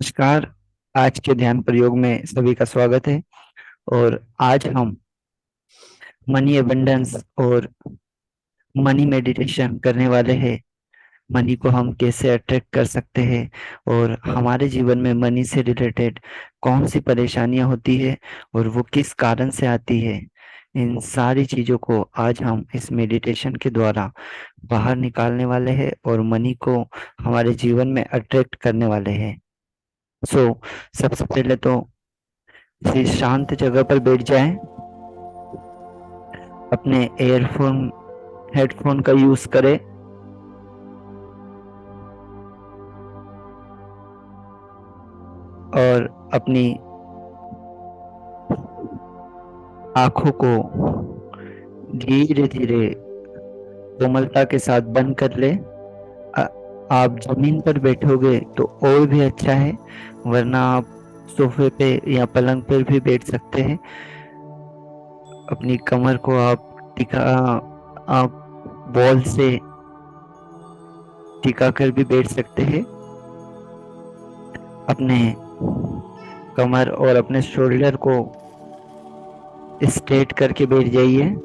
नमस्कार। आज के ध्यान प्रयोग में सभी का स्वागत है। और आज हम मनी अबंडेंस और मनी मेडिटेशन करने वाले हैं। मनी को हम कैसे अट्रैक्ट कर सकते हैं और हमारे जीवन में मनी से रिलेटेड कौन सी परेशानियां होती है और वो किस कारण से आती है। इन सारी चीजों को आज हम इस मेडिटेशन के द्वारा बाहर निकालने वाले हैं और मनी को हमारे जीवन में अट्रैक्ट करने वाले हैं। सबसे पहले तो किसी शांत जगह पर बैठ जाएं। अपने एयरफोन हेडफोन का यूज करें और अपनी आंखों को धीरे धीरे कोमलता के साथ बंद कर ले। आ- आप जमीन पर बैठोगे तो और भी अच्छा है, वरना आप सोफे पे या पलंग पर भी बैठ सकते हैं। अपनी कमर को आप बॉल से टिका कर भी बैठ सकते हैं। अपने कमर और अपने शोल्डर को स्ट्रेट करके बैठ जाइए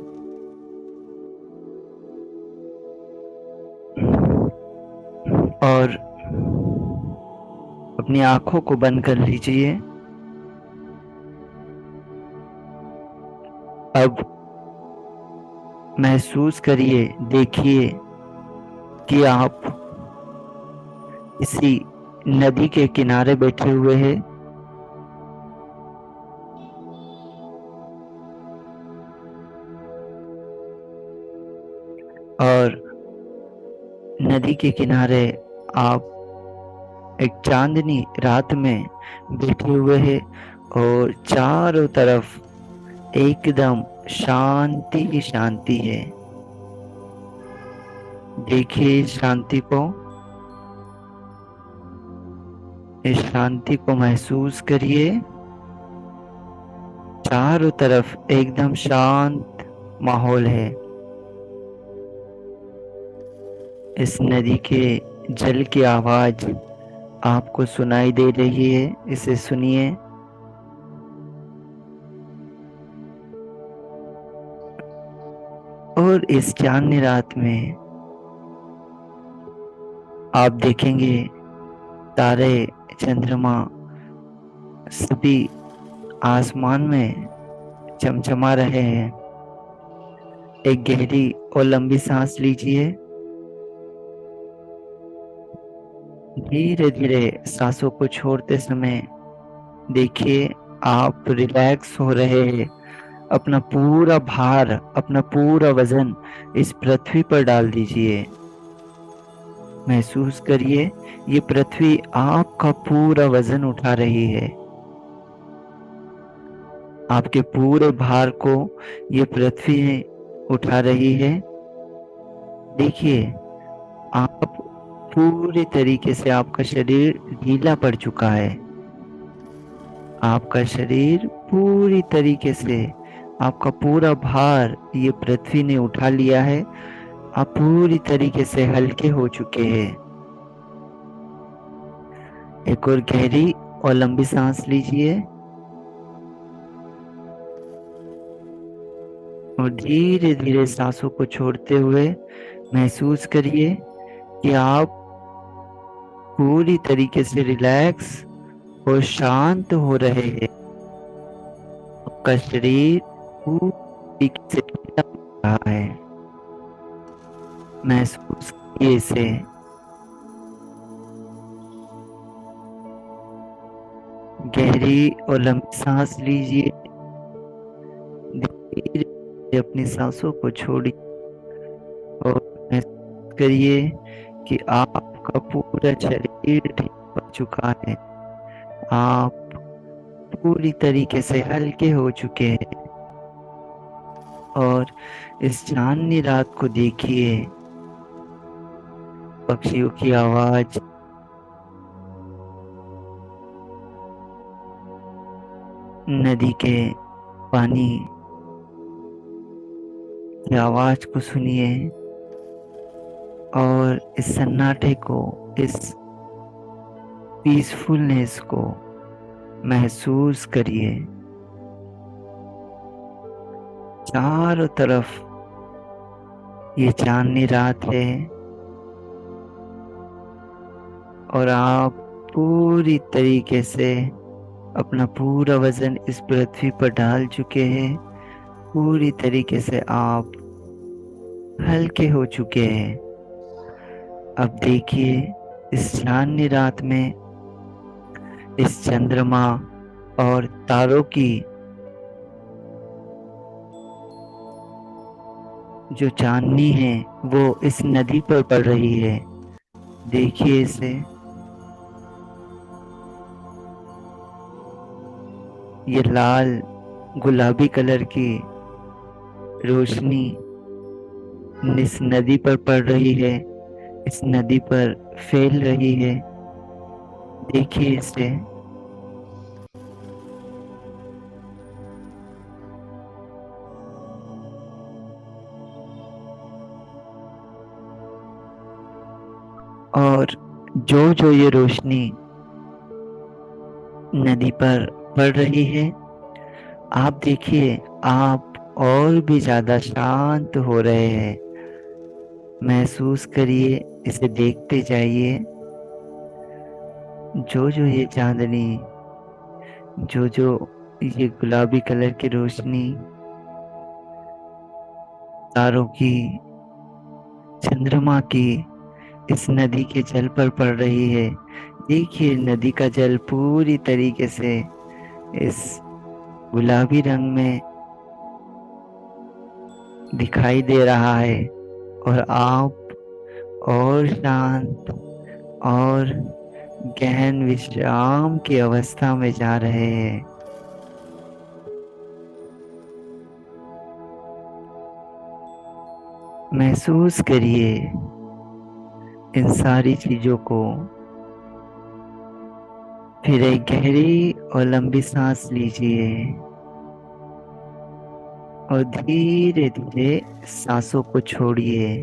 और अपनी आंखों को बंद कर लीजिए। अब महसूस करिए, देखिए कि आप किसी नदी के किनारे बैठे हुए हैं और नदी के किनारे आप एक चांदनी रात में बैठे हुए हैं और चारों तरफ एकदम शांति ही शांति है। देखिए इस शांति को, इस शांति को महसूस करिए। चारों तरफ एकदम शांत माहौल है। इस नदी के जल की आवाज आपको सुनाई दे रही है, इसे सुनिए। और इस चांदनी रात में आप देखेंगे तारे, चंद्रमा सभी आसमान में चमचमा रहे हैं। एक गहरी और लंबी सांस लीजिए। धीरे धीरे सांसों को छोड़ते समय देखिए आप रिलैक्स हो रहे हैं। अपना पूरा भार, अपना पूरा वजन इस पृथ्वी पर डाल दीजिए। महसूस करिए ये पृथ्वी आपका पूरा वजन उठा रही है। आपके पूरे भार को ये पृथ्वी उठा रही है। देखिए आप पूरी तरीके से, आपका शरीर ढीला पड़ चुका है। आपका शरीर पूरी तरीके से, आपका पूरा भार ये पृथ्वी ने उठा लिया है। आप पूरी तरीके से हल्के हो चुके हैं। एक और गहरी और लंबी सांस लीजिए और धीरे धीरे सांसों को छोड़ते हुए महसूस करिए कि आप पूरी तरीके से रिलैक्स और शांत हो रहे हैं। आपका शरीर पूरी तरीके से ढीला हो रहा है। महसूस कीजिए इसे। गहरी और लंबी सांस लीजिए। धीरे धीरे अपनी सांसों को छोड़िए और महसूस करिए कि आपका पूरा शरीर ठीक हो चुका है। आप पूरी तरीके से हल्के हो चुके हैं और इस चांदनी रात को देखिए। पक्षियों की आवाज, नदी के पानी की आवाज को सुनिए और इस सन्नाटे को, इस पीसफुलनेस को महसूस करिए। चारों तरफ ये चांदनी रात है और आप पूरी तरीके से अपना पूरा वजन इस पृथ्वी पर डाल चुके हैं। पूरी तरीके से आप हल्के हो चुके हैं। अब देखिए, इस चांदनी रात में इस चंद्रमा और तारों की जो चांदनी है वो इस नदी पर पड़ रही है। देखिए इसे, ये लाल गुलाबी कलर की रोशनी इस नदी पर पड़ रही है, इस नदी पर फैल रही है। देखिए इसे, और जो जो ये रोशनी नदी पर पड़ रही है, आप देखिए आप और भी ज्यादा शांत हो रहे हैं। महसूस करिए, इसे देखते जाइए। जो जो ये चांदनी, जो जो ये गुलाबी कलर की रोशनी तारों की, चंद्रमा की इस नदी के जल पर पड़ रही है। देखिए नदी का जल पूरी तरीके से इस गुलाबी रंग में दिखाई दे रहा है और आप और शांत और गहन विश्राम की अवस्था में जा रहे हैं। महसूस करिए इन सारी चीजों को। फिर एक गहरी और लंबी सांस लीजिए और धीरे धीरे सांसों को छोड़िए।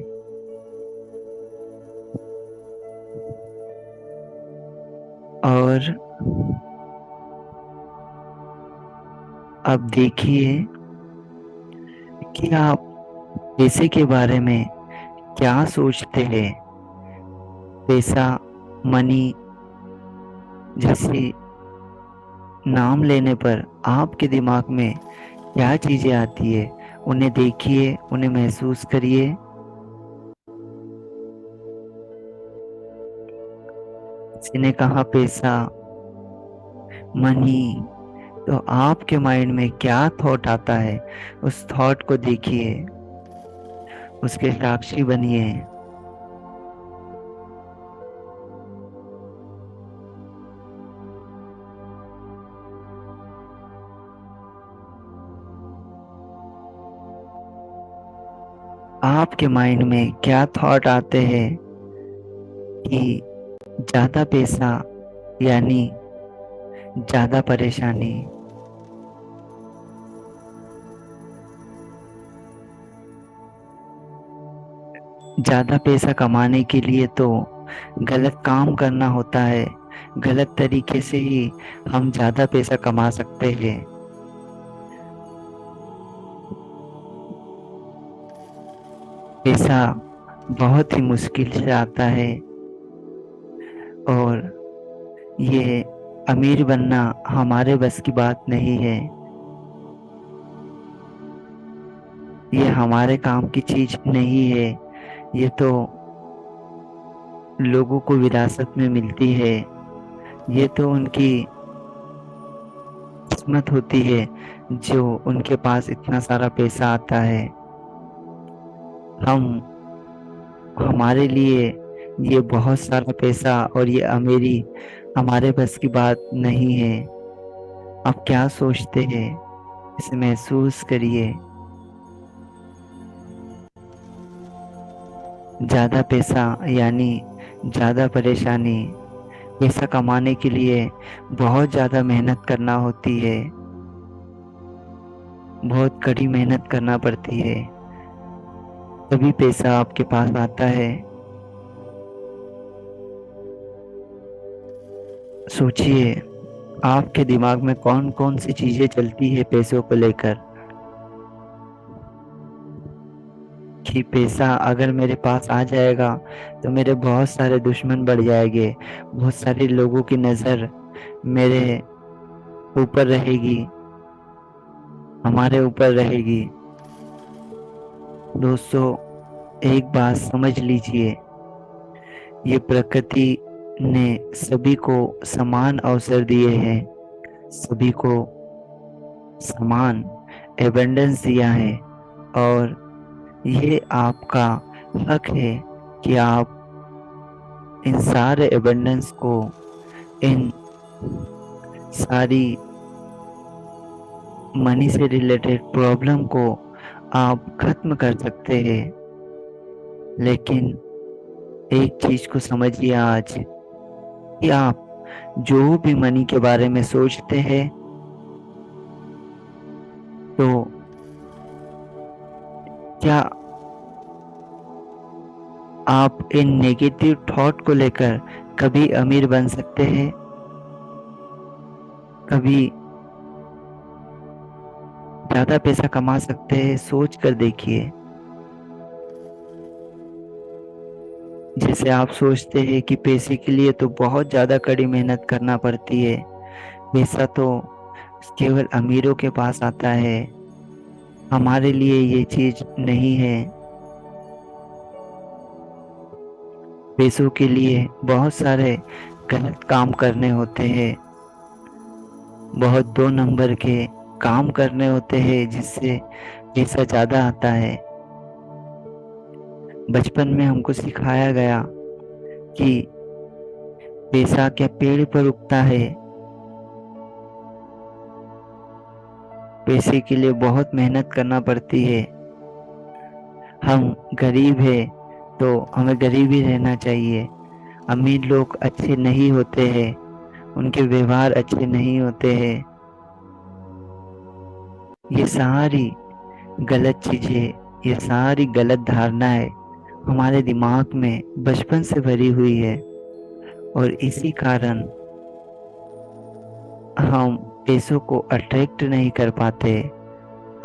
और अब देखिए कि आप पैसे के बारे में क्या सोचते हैं। पैसा, मनी जैसे नाम लेने पर आपके दिमाग में क्या चीजें आती है, उन्हें देखिए, उन्हें महसूस करिए। किसी ने कहा पैसा, मनी, तो आपके माइंड में क्या थॉट आता है, उस थॉट को देखिए, उसके साक्षी बनिए। आपके माइंड में क्या थॉट आते हैं कि ज्यादा पैसा यानी ज्यादा परेशानी। ज्यादा पैसा कमाने के लिए तो गलत काम करना होता है। गलत तरीके से ही हम ज्यादा पैसा कमा सकते हैं। पैसा बहुत ही मुश्किल से आता है और ये अमीर बनना हमारे बस की बात नहीं है। ये हमारे काम की चीज नहीं है। ये तो लोगों को विरासत में मिलती है। ये तो उनकी किस्मत होती है जो उनके पास इतना सारा पैसा आता है। हम हमारे लिए ये बहुत सारा पैसा और ये अमीरी हमारे बस की बात नहीं है। आप क्या सोचते हैं, इसे महसूस करिए। ज्यादा पैसा यानी ज्यादा परेशानी। पैसा कमाने के लिए बहुत ज्यादा मेहनत करना होती है, बहुत कड़ी मेहनत करना पड़ती है, तभी पैसा आपके पास आता है। सोचिए, आपके दिमाग में कौन कौन सी चीजें चलती है पैसों को लेकर, कि पैसा अगर मेरे पास आ जाएगा तो मेरे बहुत सारे दुश्मन बढ़ जाएंगे, बहुत सारे लोगों की नजर मेरे ऊपर रहेगी, हमारे ऊपर रहेगी। दोस्तों, एक बात समझ लीजिए, ये प्रकृति ने सभी को समान अवसर दिए हैं, सभी को समान एबंडेंस दिया है, और ये आपका हक है कि आप इन सारे एबंडेंस को, इन सारी मनी से रिलेटेड प्रॉब्लम को आप खत्म कर सकते हैं। लेकिन एक चीज को समझिए आज, कि आप जो भी मनी के बारे में सोचते हैं, तो क्या आप इन नेगेटिव थॉट को लेकर कभी अमीर बन सकते हैं? कभी ज्यादा पैसा कमा सकते हैं? सोच कर देखिए। जैसे आप सोचते हैं कि पैसे के लिए तो बहुत ज्यादा कड़ी मेहनत करना पड़ती है, पैसा तो केवल अमीरों के पास आता है, हमारे लिए ये चीज नहीं है। पैसों के लिए बहुत सारे गलत काम करने होते हैं, बहुत दो नंबर के काम करने होते हैं, जिससे पैसा ज्यादा आता है। बचपन में हमको सिखाया गया कि पैसा क्या पेड़ पर उगता है, पैसे के लिए बहुत मेहनत करना पड़ती है। हम गरीब हैं तो हमें गरीब ही रहना चाहिए। अमीर लोग अच्छे नहीं होते हैं, उनके व्यवहार अच्छे नहीं होते हैं। ये सारी गलत चीजें, ये सारी गलत धारणाएं हमारे दिमाग में बचपन से भरी हुई है, और इसी कारण हम पैसों को अट्रैक्ट नहीं कर पाते।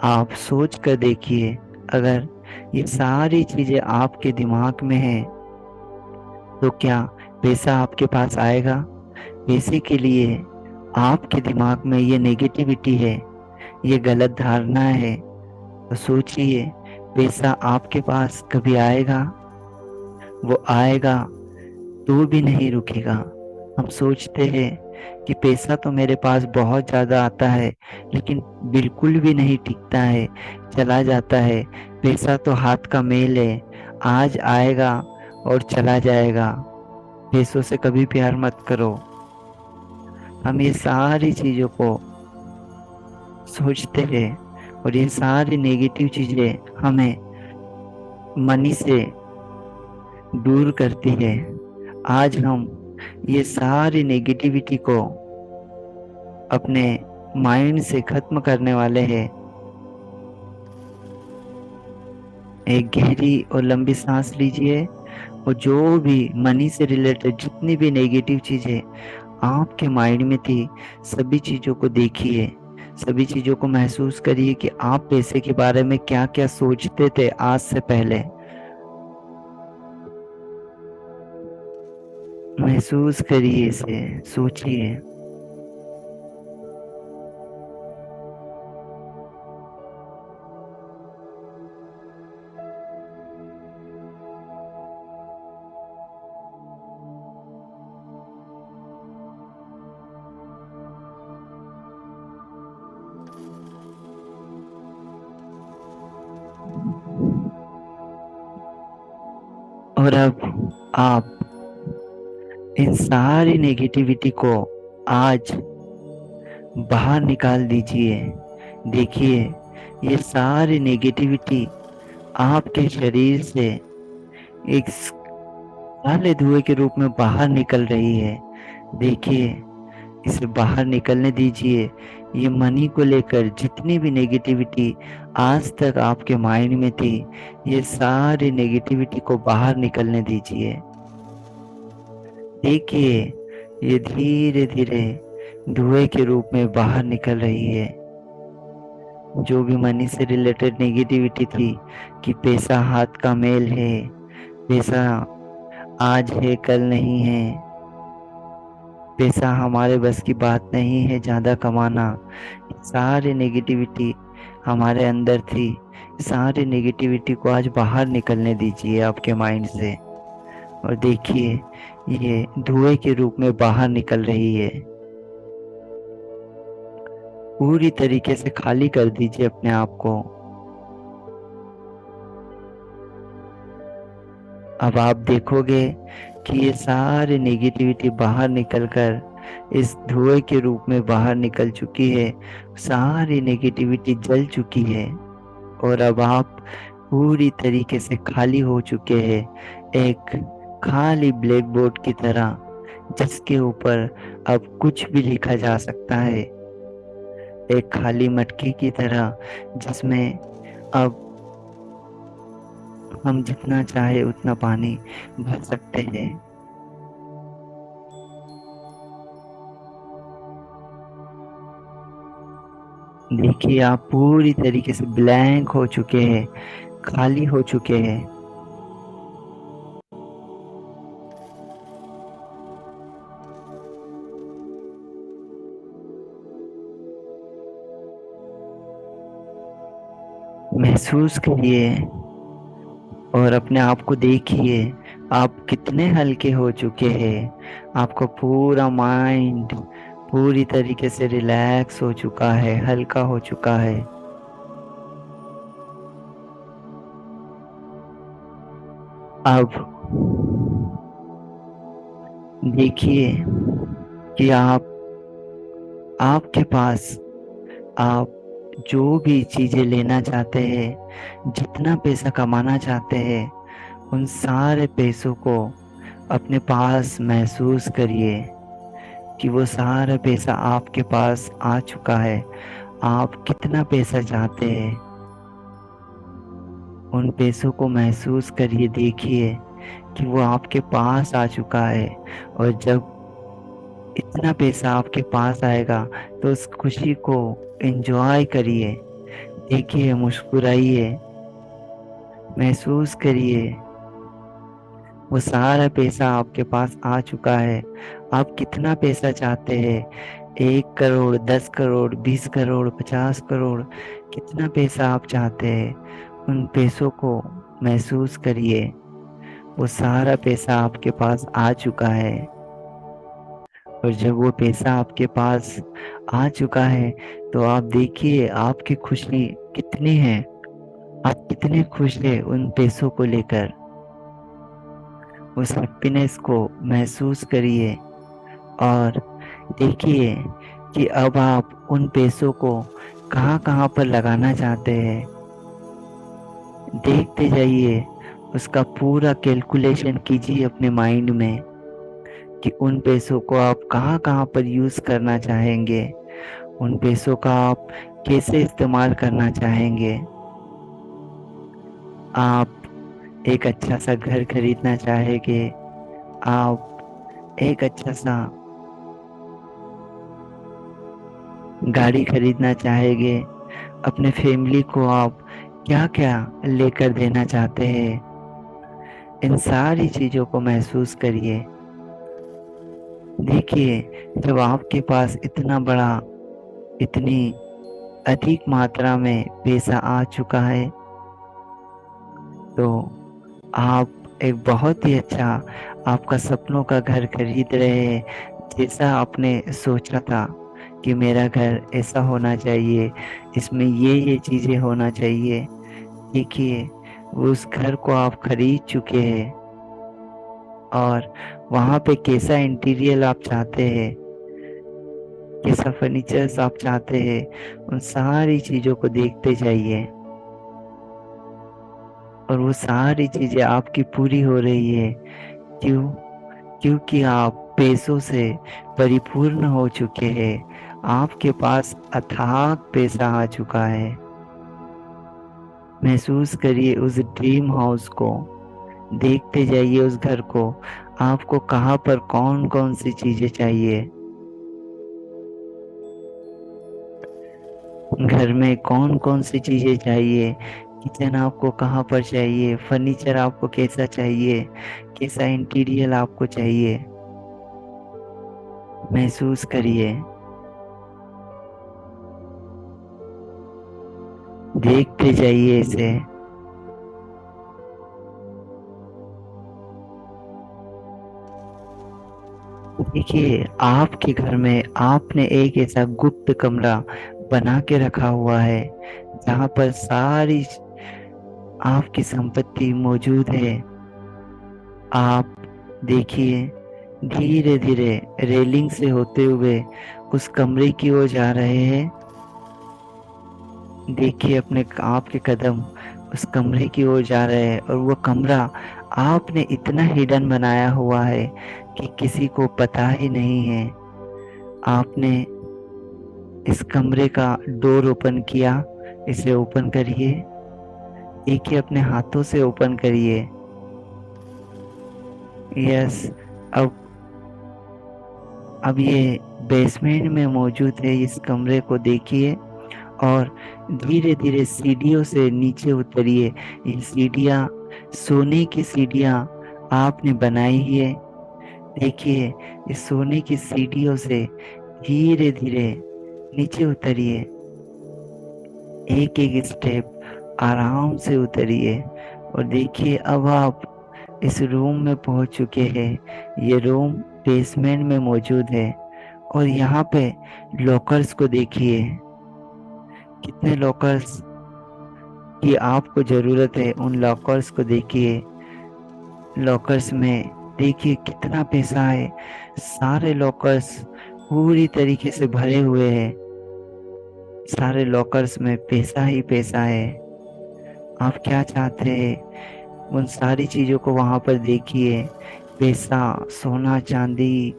आप सोच कर देखिए, अगर ये सारी चीजें आपके दिमाग में है तो क्या पैसा आपके पास आएगा? पैसे के लिए आपके दिमाग में ये नेगेटिविटी है, ये गलत धारणा है, तो सोचिए, पैसा आपके पास कभी आएगा? वो आएगा तो भी नहीं रुकेगा। हम सोचते हैं कि पैसा तो मेरे पास बहुत ज़्यादा आता है, लेकिन बिल्कुल भी नहीं टिकता है, चला जाता है। पैसा तो हाथ का मेल है, आज आएगा और चला जाएगा। पैसों से कभी प्यार मत करो। हम ये सारी चीज़ों को सोचते हैं, और ये सारी नेगेटिव चीज़ें हमें मनी से दूर करती है। आज हम ये सारी नेगेटिविटी को अपने माइंड से खत्म करने वाले हैं। एक गहरी और लंबी सांस लीजिए, और जो भी मनी से रिलेटेड जितनी भी नेगेटिव चीजें आपके माइंड में थी, सभी चीजों को देखिए, सभी चीजों को महसूस करिए कि आप पैसे के बारे में क्या क्या सोचते थे आज से पहले। महसूस करिए इसे, सोचिए। और अब आप इन सारी नेगेटिविटी को आज बाहर निकाल दीजिए। देखिए, ये सारी नेगेटिविटी आपके शरीर से एक काले धुएं के रूप में बाहर निकल रही है। देखिए, इसे बाहर निकलने दीजिए। ये मनी को लेकर जितनी भी नेगेटिविटी आज तक आपके माइंड में थी, ये सारी नेगेटिविटी को बाहर निकलने दीजिए। देखिए, ये धीरे धीरे धुएं के रूप में बाहर निकल रही है। जो भी मनी से रिलेटेड नेगेटिविटी थी कि पैसा हाथ का मेल है, पैसा आज है कल नहीं है, पैसा हमारे बस की बात नहीं है ज़्यादा कमाना, सारी नेगेटिविटी हमारे अंदर थी। सारी नेगेटिविटी को आज बाहर निकलने दीजिए आपके माइंड से, और देखिए ये धुएं के रूप में बाहर निकल रही है। पूरी तरीके से खाली कर दीजिए अपने आप को। अब आप देखोगे कि ये सारी नेगेटिविटी बाहर निकलकर इस धुएं के रूप में बाहर निकल चुकी है। सारी नेगेटिविटी जल चुकी है और अब आप पूरी तरीके से खाली हो चुके हैं, एक खाली ब्लैक बोर्ड की तरह, जिसके ऊपर अब कुछ भी लिखा जा सकता है। एक खाली मटके की तरह जिसमें अब हम जितना चाहे उतना पानी भर सकते हैं। देखिए आप पूरी तरीके से ब्लैंक हो चुके हैं, खाली हो चुके हैं। महसूस करिए और अपने आप को देखिए, आप कितने हल्के हो चुके हैं। आपका पूरा माइंड पूरी तरीके से रिलैक्स हो चुका है, हल्का हो चुका है। अब देखिए कि आपके पास आप जो भी चीजें लेना चाहते हैं, जितना पैसा कमाना चाहते हैं, उन सारे पैसों को अपने पास महसूस करिए कि वो सारा पैसा आपके पास आ चुका है। आप कितना पैसा चाहते हैं, उन पैसों को महसूस करिए, देखिए कि वो आपके पास आ चुका है। और जब इतना पैसा आपके पास आएगा तो उस खुशी को एंजॉय करिए, देखिए, मुस्कुराइए, महसूस करिए वो सारा पैसा आपके पास आ चुका है। आप कितना पैसा चाहते हैं, 1 करोड़, 10 करोड़, 20 करोड़, 50 करोड़, कितना पैसा आप चाहते हैं, उन पैसों को महसूस करिए। वो सारा पैसा आपके पास आ चुका है। और जब वो पैसा आपके पास आ चुका है तो आप देखिए आपकी खुशी कितनी है, आप कितने खुश हैं उन पैसों को लेकर। उस हैप्पीनेस को महसूस करिए और देखिए कि अब आप उन पैसों को कहाँ कहाँ पर लगाना चाहते हैं। देखते जाइए, उसका पूरा कैलकुलेशन कीजिए अपने माइंड में कि उन पैसों को आप कहाँ कहाँ पर यूज़ करना चाहेंगे, उन पैसों का आप कैसे इस्तेमाल करना चाहेंगे। आप एक अच्छा सा घर खरीदना चाहेंगे, आप एक अच्छा सा गाड़ी खरीदना चाहेंगे, अपने फैमिली को आप क्या क्या लेकर देना चाहते हैं, इन सारी चीज़ों को महसूस करिए। देखिए जब आपके पास इतना बड़ा, इतनी अधिक मात्रा में पैसा आ चुका है तो आप एक बहुत ही अच्छा आपका सपनों का घर खरीद रहे हैं, जैसा आपने सोचा था कि मेरा घर ऐसा होना चाहिए, इसमें ये चीज़ें होना चाहिए। देखिए उस घर को आप खरीद चुके हैं और वहाँ पे कैसा इंटीरियर आप चाहते हैं, कैसा फर्नीचर्स आप चाहते हैं, उन सारी चीज़ों को देखते जाइए और वो सारी चीज़ें आपकी पूरी हो रही है। क्यों? क्योंकि आप पैसों से परिपूर्ण हो चुके हैं, आपके पास अथाक पैसा आ चुका है। महसूस करिए उस ड्रीम हाउस को, देखते जाइए उस घर को। आपको कहाँ पर कौन कौन सी चीजें चाहिए, घर में कौन कौन सी चीजें चाहिए, किचन आपको कहाँ पर चाहिए, फर्नीचर आपको कैसा चाहिए, कैसा इंटीरियर आपको चाहिए, महसूस करिए, देखते जाइए इसे। देखिए, आपके घर में आपने एक ऐसा गुप्त कमरा बना के रखा हुआ है जहाँ पर सारी आपकी संपत्ति मौजूद है। आप देखिए, धीरे धीरे रेलिंग से होते हुए उस कमरे की ओर जा रहे हैं। देखिए, अपने आपके कदम उस कमरे की ओर जा रहे हैं और वो कमरा आपने इतना हिडन बनाया हुआ है कि किसी को पता ही नहीं है। आपने इस कमरे का डोर ओपन किया, इसे ओपन करिए। देखिए, अपने हाथों से ओपन करिए। यस। अब ये बेसमेंट में मौजूद है, इस कमरे को देखिए और धीरे धीरे सीढ़ियों से नीचे उतरिए। ये सीढ़ियाँ सोने की सीढ़ियाँ आपने बनाई है। देखिए, इस सोने की सीढ़ियों से धीरे धीरे नीचे उतरिए, एक एक स्टेप आराम से उतरिए और देखिए, अब आप इस रूम में पहुंच चुके हैं। ये रूम बेसमेंट में मौजूद है और यहाँ पे लॉकर्स को देखिए, कितने लॉकर्स की आपको जरूरत है, उन लॉकर्स को देखिए। लॉकर्स में देखिए कितना पैसा है, सारे लॉकर्स पूरी तरीके से भरे हुए हैं। सारे लॉकर्स में पैसा ही पैसा है। आप क्या चाहते हैं, उन सारी चीजों को वहां पर देखिए। पैसा, सोना, चांदी,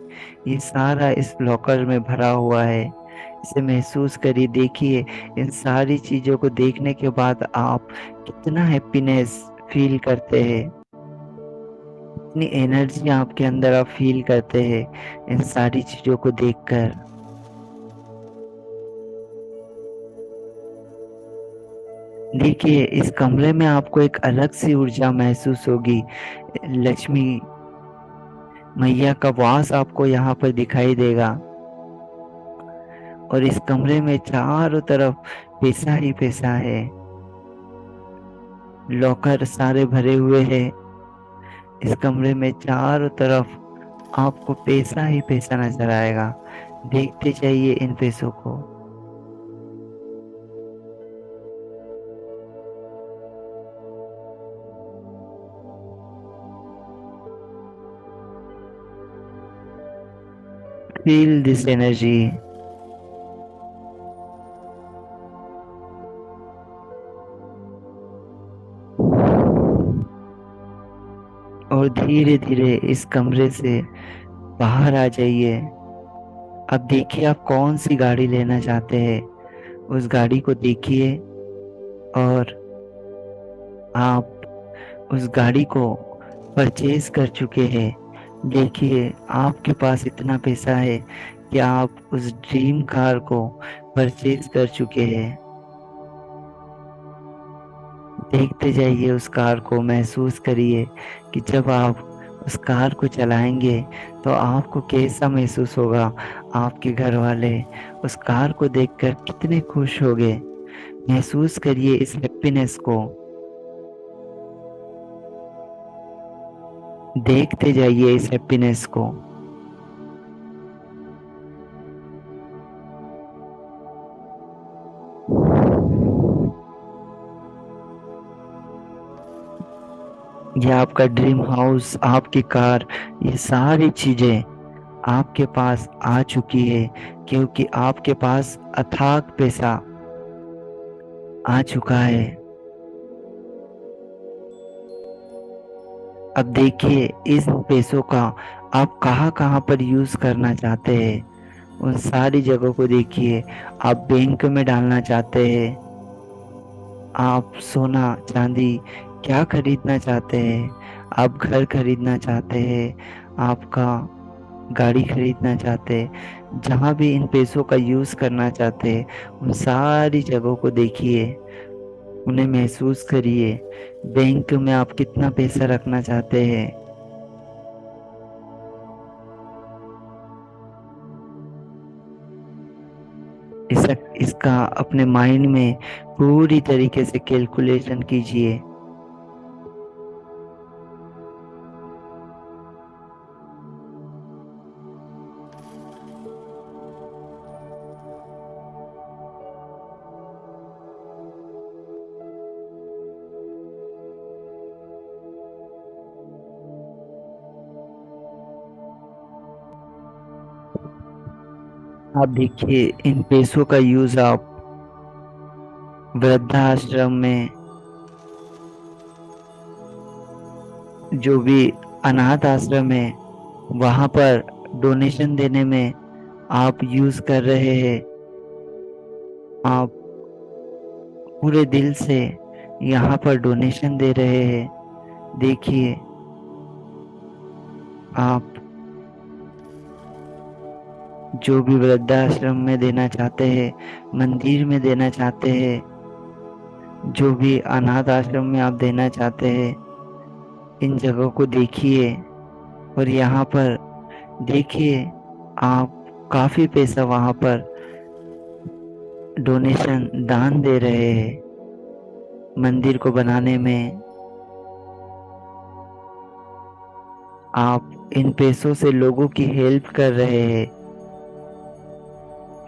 ये सारा इस लॉकर में भरा हुआ है। इसे महसूस करिए। देखिए, इन सारी चीजों को देखने के बाद आप कितना हैप्पीनेस फील करते हैं, इतनी एनर्जी आपके अंदर आप फील करते हैं इन सारी चीजों को देखकर। देखिए, इस कमरे में आपको एक अलग सी ऊर्जा महसूस होगी। लक्ष्मी मैया का वास आपको यहाँ पर दिखाई देगा और इस कमरे में चारों तरफ पैसा ही पैसा है। लॉकर सारे भरे हुए हैं। इस कमरे में चारों तरफ आपको पैसा ही पैसा नजर आएगा। देखते जाइए इन पैसों को। Feel this energy. और धीरे धीरे इस कमरे से बाहर आ जाइए। अब देखिए, आप कौन सी गाड़ी लेना चाहते हैं, उस गाड़ी को देखिए और आप उस गाड़ी को परचेज कर चुके हैं। देखिए, आपके पास इतना पैसा है कि आप उस ड्रीम कार को परचेज कर चुके हैं। देखते जाइए उस कार को, महसूस करिए कि जब आप उस कार को चलाएंगे तो आपको कैसा महसूस होगा। आपके घर वाले उस कार को देखकर कितने खुश होंगे। महसूस करिए इस हैप्पीनेस को। देखते जाइए इस हैप्पीनेस को। ये आपका ड्रीम हाउस, आपकी कार, ये सारी चीजें आपके पास आ चुकी है क्योंकि आपके पास अथाक पैसा आ चुका है। अब देखिए, इस पैसों का आप कहाँ कहाँ पर यूज करना चाहते हैं, उन सारी जगहों को देखिए। आप बैंक में डालना चाहते हैं, आप सोना चांदी क्या खरीदना चाहते हैं, आप घर खरीदना चाहते हैं, आपका गाड़ी खरीदना चाहते हैं, जहाँ भी इन पैसों का यूज करना चाहते हैं, उन सारी जगहों को देखिए, उन्हें महसूस करिए। बैंक में आप कितना पैसा रखना चाहते हैं, इसका अपने माइंड में पूरी तरीके से कैलकुलेशन कीजिए। आप देखिए, इन पैसों का यूज आप वृद्धाश्रम में, जो भी अनाथ आश्रम है, वहां पर डोनेशन देने में आप यूज कर रहे हैं। आप पूरे दिल से यहाँ पर डोनेशन दे रहे हैं। देखिए, आप जो भी वृद्धाश्रम में देना चाहते हैं, मंदिर में देना चाहते हैं, जो भी अनाथ आश्रम में आप देना चाहते हैं, इन जगहों को देखिए। और यहाँ पर देखिए, आप काफी पैसा वहां पर डोनेशन दान दे रहे हैं मंदिर को बनाने में। आप इन पैसों से लोगों की हेल्प कर रहे हैं,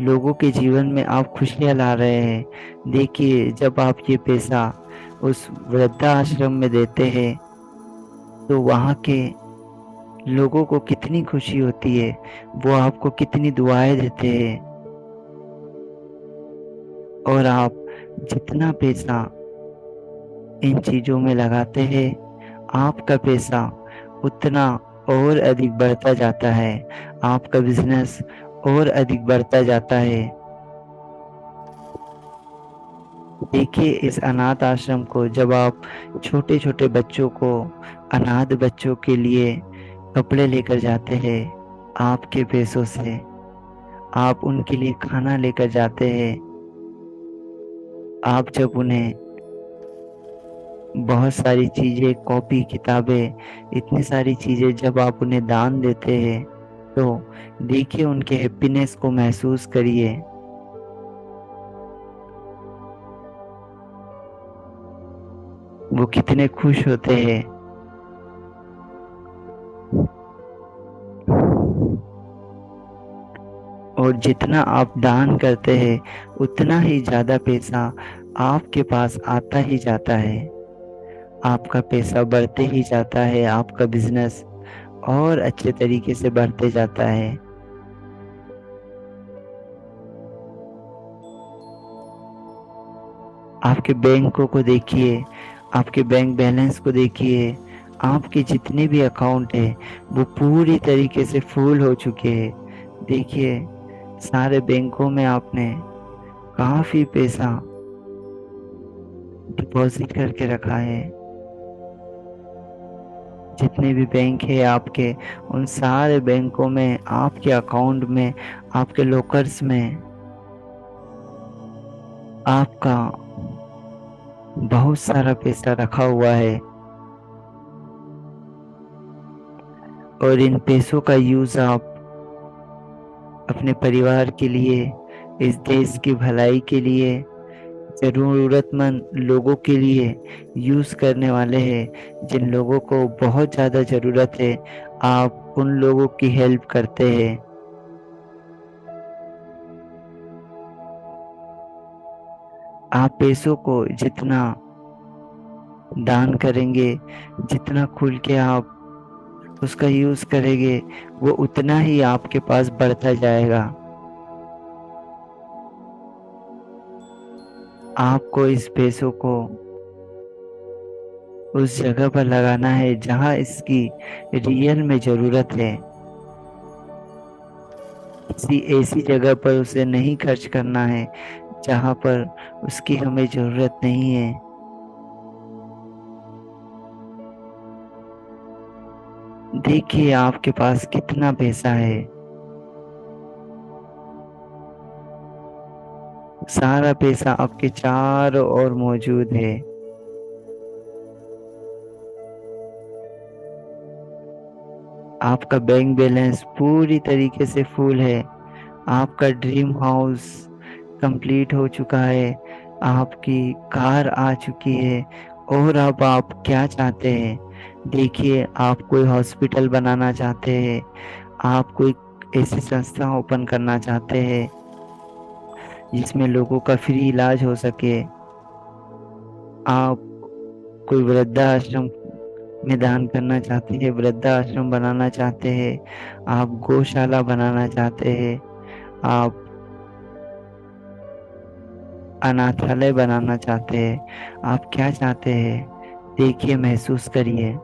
लोगों के जीवन में आप खुशियां ला रहे हैं। देखिए, जब आप ये पैसा उस वृद्धाश्रम में देते हैं, तो वहाँ के लोगों को कितनी खुशी होती है, वो आपको कितनी दुआएं देते हैं। और आप जितना पैसा इन चीजों में लगाते हैं, आपका पैसा उतना और अधिक बढ़ता जाता है, आपका बिजनेस और अधिक बढ़ता जाता है। देखिए, इस अनाथ आश्रम को जब आप छोटे छोटे बच्चों को, अनाथ बच्चों के लिए कपड़े लेकर जाते हैं आपके पैसों से, आप उनके लिए खाना लेकर जाते हैं, आप जब उन्हें बहुत सारी चीजें, कॉपी किताबें, इतनी सारी चीजें जब आप उन्हें दान देते हैं, तो देखिए, उनके हैप्पीनेस को महसूस करिए। वो कितने खुश होते हैं। और जितना आप दान करते हैं, उतना ही ज्यादा पैसा आपके पास आता ही जाता है, आपका पैसा बढ़ते ही जाता है, आपका बिजनेस और अच्छे तरीके से बढ़ते जाता है। आपके बैंकों को देखिए, आपके बैंक बैलेंस को देखिए, आपके जितने भी अकाउंट है, वो पूरी तरीके से फुल हो चुके हैं। देखिए, सारे बैंकों में आपने काफी पैसा डिपॉजिट करके रखा है। जितने भी बैंक है आपके, उन सारे बैंकों में, आपके अकाउंट में, आपके लॉकर्स में आपका बहुत सारा पैसा रखा हुआ है। और इन पैसों का यूज आप अपने परिवार के लिए, इस देश की भलाई के लिए, जरूरतमंद लोगों के लिए यूज करने वाले हैं। जिन लोगों को बहुत ज्यादा जरूरत है, आप उन लोगों की हेल्प करते हैं। आप पैसों को जितना दान करेंगे, जितना खुल के आप उसका यूज करेंगे, वो उतना ही आपके पास बढ़ता जाएगा। आपको इस पैसों को उस जगह पर लगाना है जहां इसकी रियल में जरूरत है। किसी ऐसी जगह पर उसे नहीं खर्च करना है जहां पर उसकी हमें जरूरत नहीं है। देखिए आपके पास कितना पैसा है। सारा पैसा आपके चारों ओर मौजूद है। आपका बैंक बैलेंस पूरी तरीके से फुल है। आपका ड्रीम हाउस कंप्लीट हो चुका है। आपकी कार आ चुकी है। और अब आप क्या चाहते हैं? देखिए, आप कोई हॉस्पिटल बनाना चाहते हैं। आप कोई ऐसी संस्था ओपन करना चाहते हैं जिसमें लोगों का फ्री इलाज हो सके। आप कोई वृद्धाश्रम में दान करना चाहते हैं, वृद्धाश्रम बनाना चाहते हैं, आप गौशाला बनाना चाहते हैं, आप अनाथालय बनाना चाहते हैं, आप क्या चाहते हैं? देखिए, महसूस करिए।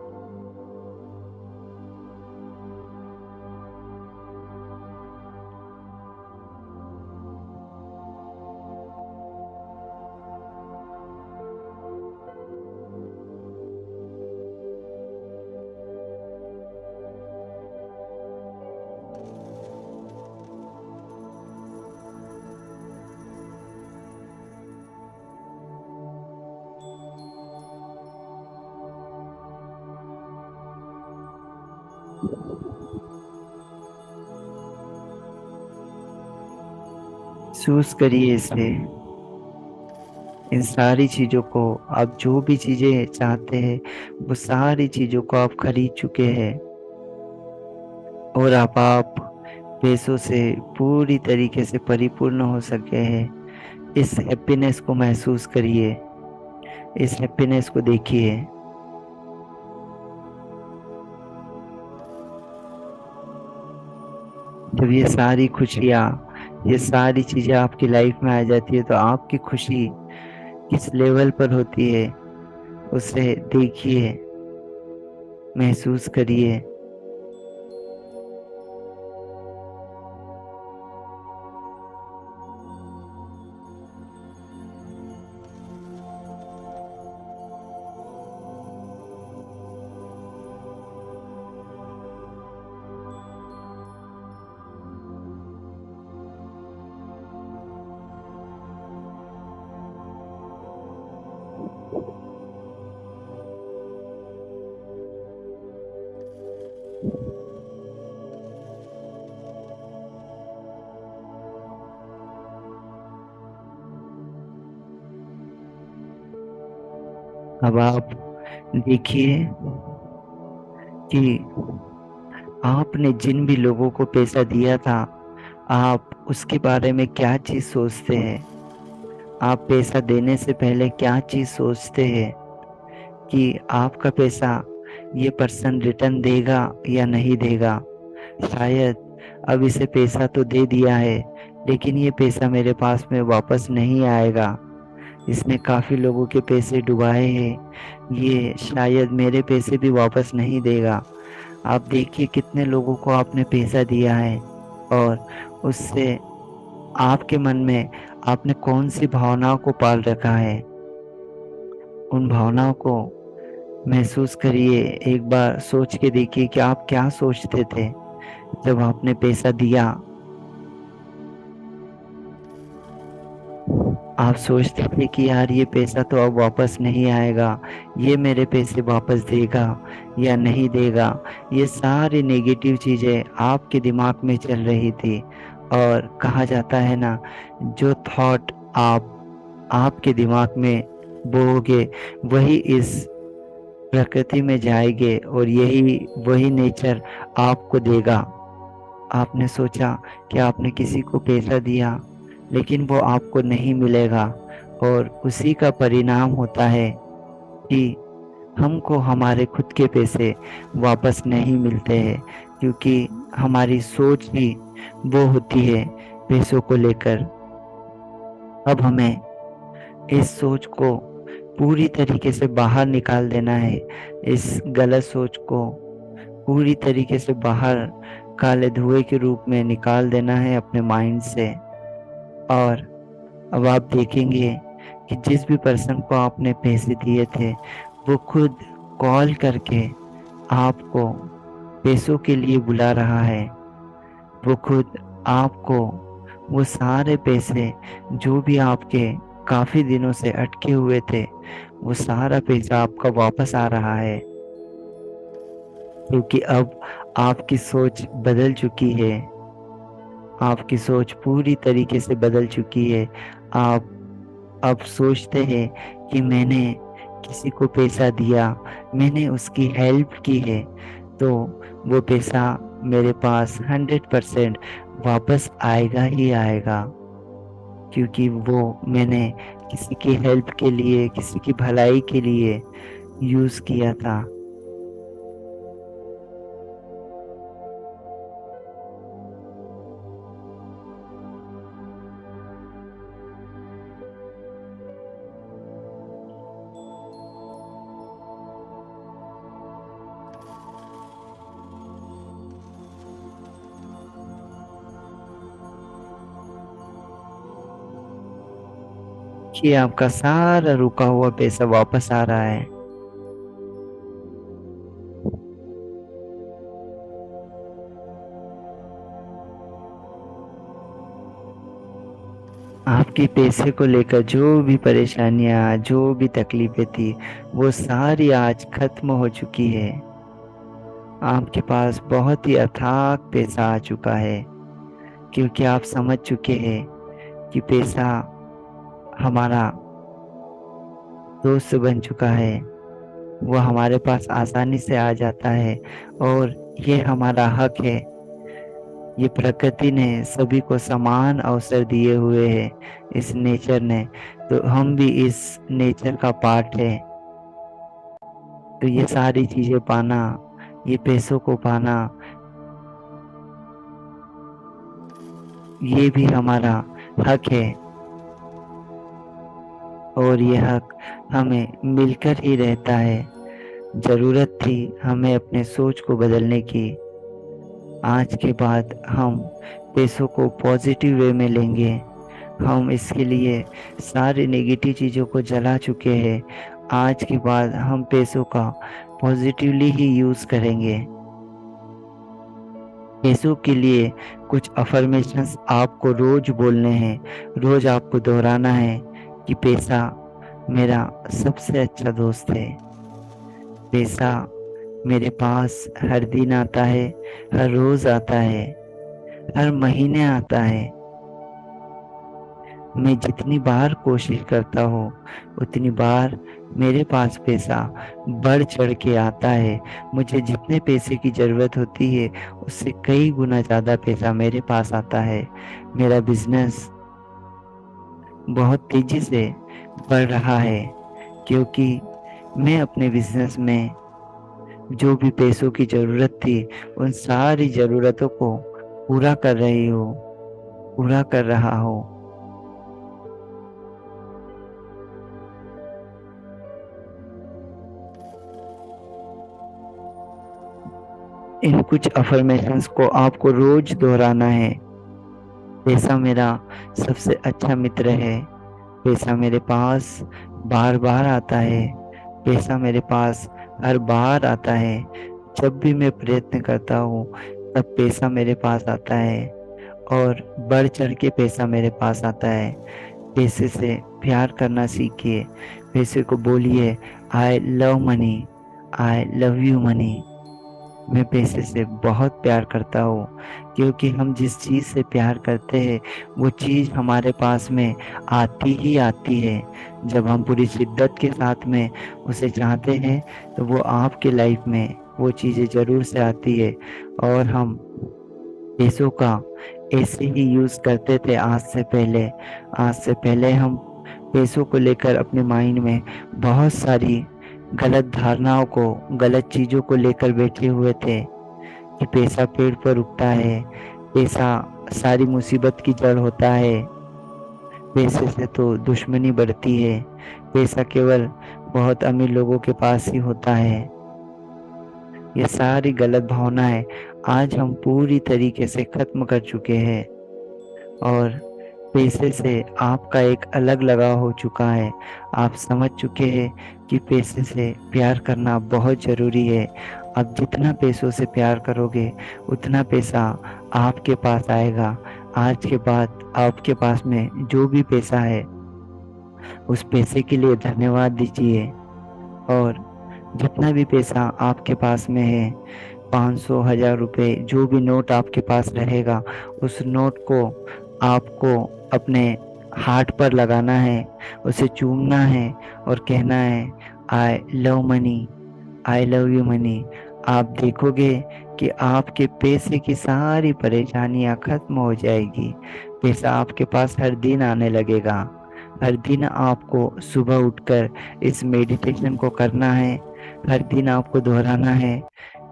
महसूस करिए इसे। इन सारी चीजों को, आप जो भी चीजें चाहते हैं वो सारी चीजों को आप खरीद चुके हैं। और आप पैसों से पूरी तरीके से परिपूर्ण हो सके हैं। इस हैप्पीनेस को महसूस करिए। इस हैप्पीनेस को देखिए। जब ये सारी खुशियाँ, ये सारी चीजें आपकी लाइफ में आ जाती है तो आपकी खुशी किस लेवल पर होती है उसे देखिए, महसूस करिए। अब आप देखिए कि आपने जिन भी लोगों को पैसा दिया था, आप उसके बारे में क्या चीज सोचते हैं? आप पैसा देने से पहले क्या चीज सोचते हैं कि आपका पैसा ये पर्सन रिटर्न देगा या नहीं देगा? शायद अब इसे पैसा तो दे दिया है, लेकिन ये पैसा मेरे पास में वापस नहीं आएगा। इसने काफी लोगों के पैसे डुबाए हैं, ये शायद मेरे पैसे भी वापस नहीं देगा। आप देखिए कितने लोगों को आपने पैसा दिया है और उससे आपके मन में आपने कौन सी भावनाओं को पाल रखा है। उन भावनाओं को महसूस करिए। एक बार सोच के देखिए कि आप क्या सोचते थे जब आपने पैसा दिया। आप सोचते थे कि यार ये पैसा तो अब वापस नहीं आएगा, ये मेरे पैसे वापस देगा या नहीं देगा। ये सारी नेगेटिव चीजें आपके दिमाग में चल रही थी। और कहा जाता है ना, जो थॉट आप आपके दिमाग में बोओगे वही इस प्रकृति में जाएंगे और यही वही नेचर आपको देगा। आपने सोचा कि आपने किसी को पैसा दिया, लेकिन वो आपको नहीं मिलेगा। और उसी का परिणाम होता है कि हमको हमारे खुद के पैसे वापस नहीं मिलते हैं, क्योंकि हमारी सोच ही वो होती है पैसों को लेकर। अब हमें इस सोच को पूरी तरीके से बाहर निकाल देना है। इस गलत सोच को पूरी तरीके से बाहर काले धुएं के रूप में निकाल देना है अपने माइंड से। और अब आप देखेंगे कि जिस भी पर्सन को आपने पैसे दिए थे वो खुद कॉल करके आपको पैसों के लिए बुला रहा है। वो खुद आपको वो सारे पैसे जो भी आपके काफी दिनों से अटके हुए थे, वो सारा पैसा आपका वापस आ रहा है, क्योंकि अब आपकी सोच बदल चुकी है। आपकी सोच पूरी तरीके से बदल चुकी है। आप अब सोचते हैं कि मैंने किसी को पैसा दिया, मैंने उसकी हेल्प की है, तो वो पैसा मेरे पास 100% वापस आएगा ही आएगा, क्योंकि वो मैंने किसी की हेल्प के लिए, किसी की भलाई के लिए यूज किया था। कि आपका सारा रुका हुआ पैसा वापस आ रहा है। आपके पैसे को लेकर जो भी परेशानियां, जो भी तकलीफें थी, वो सारी आज खत्म हो चुकी है। आपके पास बहुत ही अथाक पैसा आ चुका है, क्योंकि आप समझ चुके हैं कि पैसा हमारा दोस्त बन चुका है। वो हमारे पास आसानी से आ जाता है, और ये हमारा हक है। ये प्रकृति ने सभी को समान अवसर दिए हुए हैं, इस नेचर ने, तो हम भी इस नेचर का पार्ट है। तो ये सारी चीजें पाना, ये पैसों को पाना, ये भी हमारा हक है, और ये हक हमें मिलकर ही रहता है। जरूरत थी हमें अपने सोच को बदलने की। आज के बाद हम पैसों को पॉजिटिव वे में लेंगे। हम इसके लिए सारी नेगेटिव चीज़ों को जला चुके हैं। आज के बाद हम पैसों का पॉजिटिवली ही यूज़ करेंगे। पैसों के लिए कुछ अफर्मेशंस आपको रोज बोलने हैं, रोज आपको दोहराना है कि पैसा मेरा सबसे अच्छा दोस्त है। पैसा मेरे पास हर दिन आता है, हर रोज आता है, हर महीने आता है। मैं जितनी बार कोशिश करता हूँ, उतनी बार मेरे पास पैसा बढ़ चढ़ के आता है। मुझे जितने पैसे की ज़रूरत होती है, उससे कई गुना ज़्यादा पैसा मेरे पास आता है। मेरा बिजनेस बहुत तेज़ी से बढ़ रहा है, क्योंकि मैं अपने बिजनेस में जो भी पैसों की ज़रूरत थी, उन सारी ज़रूरतों को पूरा कर रही हूँ, पूरा कर रहा हूँ। इन कुछ अफर्मेशंस को आपको रोज दोहराना है। पैसा मेरा सबसे अच्छा मित्र है। पैसा मेरे पास बार बार आता है। पैसा मेरे पास हर बार आता है। जब भी मैं प्रयत्न करता हूँ, तब पैसा मेरे पास आता है, और बढ़ चढ़ के पैसा मेरे पास आता है। पैसे से प्यार करना सीखिए। पैसे को बोलिए, I love money, I love you money. मैं पैसे से बहुत प्यार करता हूँ, क्योंकि हम जिस चीज़ से प्यार करते हैं, वो चीज़ हमारे पास में आती ही आती है। जब हम पूरी शिद्दत के साथ में उसे चाहते हैं, तो वो आपके लाइफ में वो चीज़ें ज़रूर से आती है। और हम पैसों का ऐसे ही यूज़ करते थे आज से पहले। आज से पहले हम पैसों को लेकर अपने माइंड में बहुत सारी गलत धारणाओं को, गलत चीज़ों को लेकर बैठे हुए थे कि पैसा पेड़ पर उगता है, पैसा सारी मुसीबत की जड़ होता है, पैसे से तो दुश्मनी बढ़ती है, पैसा केवल बहुत अमीर लोगों के पास ही होता है। ये सारी गलत भावनाएं आज हम पूरी तरीके से खत्म कर चुके हैं, और पैसे से आपका एक अलग लगाव हो चुका है। आप समझ चुके हैं कि पैसे से प्यार करना बहुत ज़रूरी है। आप जितना पैसों से प्यार करोगे उतना पैसा आपके पास आएगा। आज के बाद आपके पास में जो भी पैसा है उस पैसे के लिए धन्यवाद दीजिए। और जितना भी पैसा आपके पास में है, 500 1000 रुपये जो भी नोट आपके पास रहेगा, उस नोट को आपको अपने हार्ट पर लगाना है, उसे चूमना है और कहना है I love money, I love you money. आप देखोगे कि आपके पैसे की सारी परेशानियां खत्म हो जाएगी। पैसा आपके पास हर दिन आने लगेगा। हर दिन आपको सुबह उठकर इस मेडिटेशन को करना है। हर दिन आपको दोहराना है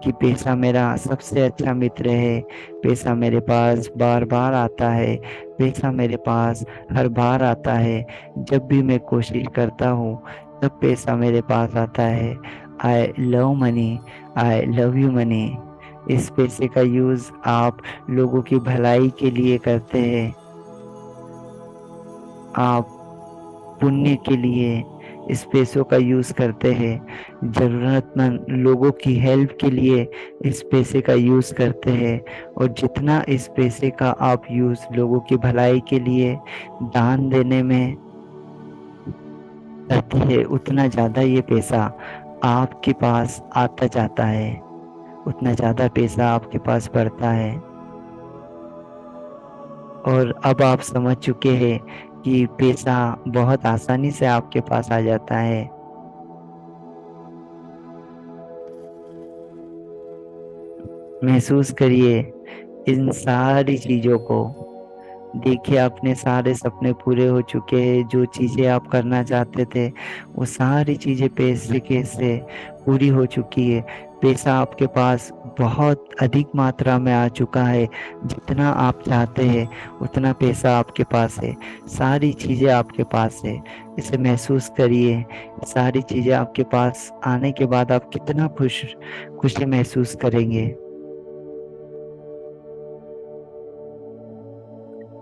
कि पैसा मेरा सबसे अच्छा मित्र है। पैसा मेरे पास बार बार आता है। पैसा मेरे पास हर बार आता है। जब भी मैं कोशिश करता हूँ तब पैसा मेरे पास आता है। I love money, I love you money. इस पैसे का यूज़ आप लोगों की भलाई के लिए करते हैं। आप पुण्य के लिए इस पैसों का यूज़ करते हैं। ज़रूरतमंद लोगों की हेल्प के लिए इस पैसे का यूज़ करते हैं। और जितना इस पैसे का आप यूज़ लोगों की भलाई के लिए दान देने में करते हैं, उतना ज़्यादा ये पैसा आपके पास आता जाता है, उतना ज़्यादा पैसा आपके पास बढ़ता है। और अब आप समझ चुके हैं कि पैसा बहुत आसानी से आपके पास आ जाता है। महसूस करिए इन सारी चीज़ों को। देखिए अपने सारे सपने पूरे हो चुके हैं। जो चीज़ें आप करना चाहते थे वो सारी चीज़ें पैसे के से पूरी हो चुकी है। पैसा आपके पास बहुत अधिक मात्रा में आ चुका है। जितना आप चाहते हैं उतना पैसा आपके पास है। सारी चीज़ें आपके पास है। इसे महसूस करिए। सारी चीज़ें आपके पास आने के बाद आप कितना खुशी महसूस करेंगे।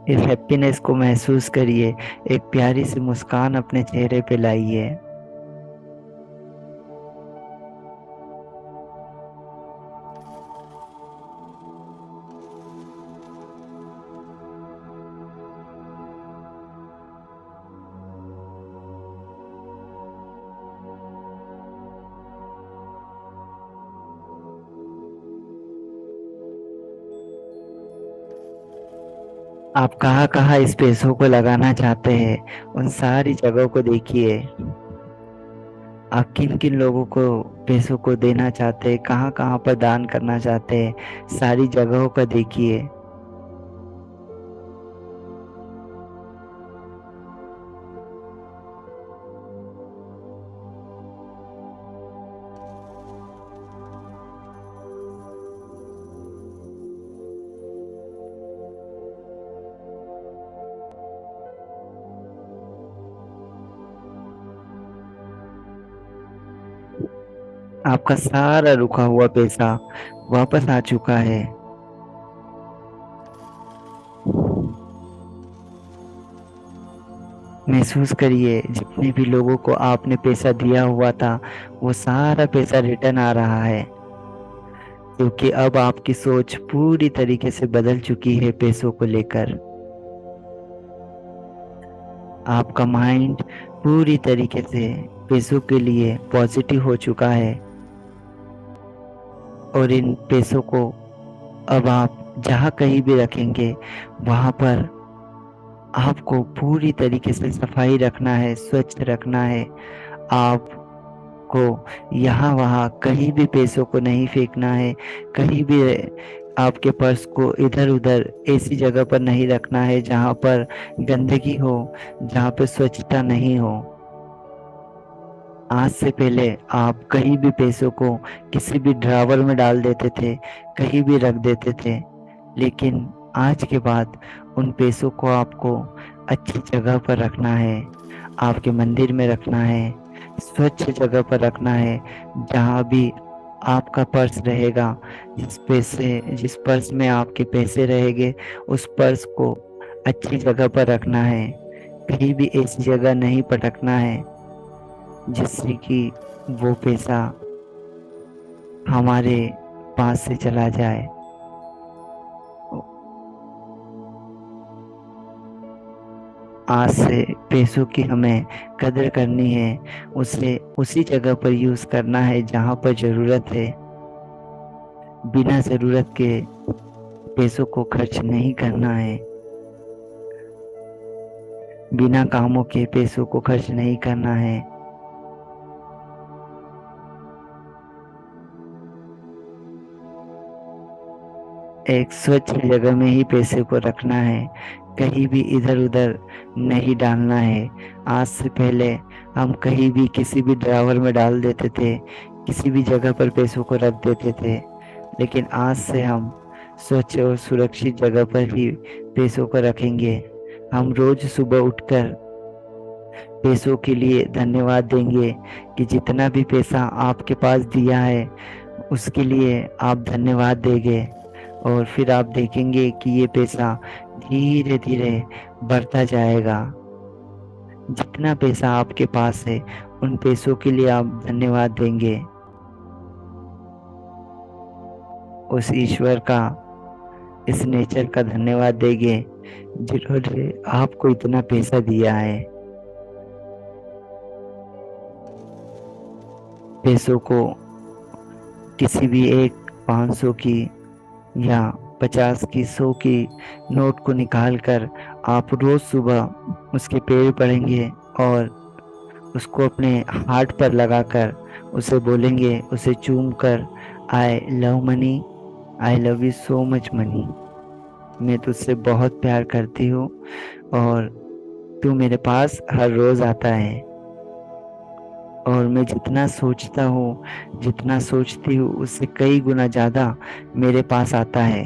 इस हैप्पीनेस को महसूस करिए। एक प्यारी सी मुस्कान अपने चेहरे पे लाइए। आप कहाँ कहाँ इस पैसों को लगाना चाहते हैं, उन सारी जगहों को देखिए। आप किन किन लोगों को पैसों को देना चाहते हैं, कहाँ कहाँ पर दान करना चाहते हैं, सारी जगहों का देखिए। आपका सारा रुका हुआ पैसा वापस आ चुका है। महसूस करिए जितने भी लोगों को आपने पैसा दिया हुआ था वो सारा पैसा रिटर्न आ रहा है। क्योंकि अब आपकी सोच पूरी तरीके से बदल चुकी है पैसों को लेकर। आपका माइंड पूरी तरीके से पैसों के लिए पॉजिटिव हो चुका है। और इन पैसों को अब आप जहाँ कहीं भी रखेंगे वहाँ पर आपको पूरी तरीके से सफाई रखना है, स्वच्छ रखना है। आपको यहाँ वहाँ कहीं भी पैसों को नहीं फेंकना है। कहीं भी आपके पर्स को इधर उधर ऐसी जगह पर नहीं रखना है जहाँ पर गंदगी हो, जहाँ पर स्वच्छता नहीं हो। आज से पहले आप कहीं भी पैसों को किसी भी ड्रावर में डाल देते थे, कहीं भी रख देते थे। लेकिन आज के बाद उन पैसों को आपको अच्छी जगह पर रखना है। आपके मंदिर में रखना है, स्वच्छ जगह पर रखना है। जहाँ भी आपका पर्स रहेगा, जिस पर्स में आपके पैसे रहेंगे, उस पर्स को अच्छी जगह पर रखना है। कहीं भी ऐसी जगह नहीं पटकना है जिससे कि वो पैसा हमारे पास से चला जाए। आज से पैसों की हमें कदर करनी है, उसे उसी जगह पर यूज करना है जहाँ पर जरूरत है। बिना जरूरत के पैसों को खर्च नहीं करना है। बिना कामों के पैसों को खर्च नहीं करना है। एक स्वच्छ जगह में ही पैसे को रखना है, कहीं भी इधर उधर नहीं डालना है। आज से पहले हम कहीं भी किसी भी ड्रावर में डाल देते थे, किसी भी जगह पर पैसों को रख देते थे, लेकिन आज से हम स्वच्छ और सुरक्षित जगह पर ही पैसों को रखेंगे। हम रोज सुबह उठकर पैसों के लिए धन्यवाद देंगे कि जितना भी पैसा आपके पास दिया है उसके लिए आप धन्यवाद देंगे, और फिर आप देखेंगे कि ये पैसा धीरे धीरे बढ़ता जाएगा। जितना पैसा आपके पास है उन पैसों के लिए आप धन्यवाद देंगे। उस ईश्वर का, इस नेचर का धन्यवाद देंगे जिन्होंने आपको इतना पैसा दिया है। पैसों को किसी भी एक 500 की या 50 की 100 की नोट को निकाल कर आप रोज सुबह उसके पेड़ पड़ेंगे और उसको अपने हार्ट पर लगाकर उसे बोलेंगे, उसे चूम कर, I love money, I love you so much money. मैं तुझसे बहुत प्यार करती हूँ और तू मेरे पास हर रोज आता है, और मैं जितना सोचता हूँ, जितना सोचती हूँ उससे कई गुना ज्यादा मेरे पास आता है।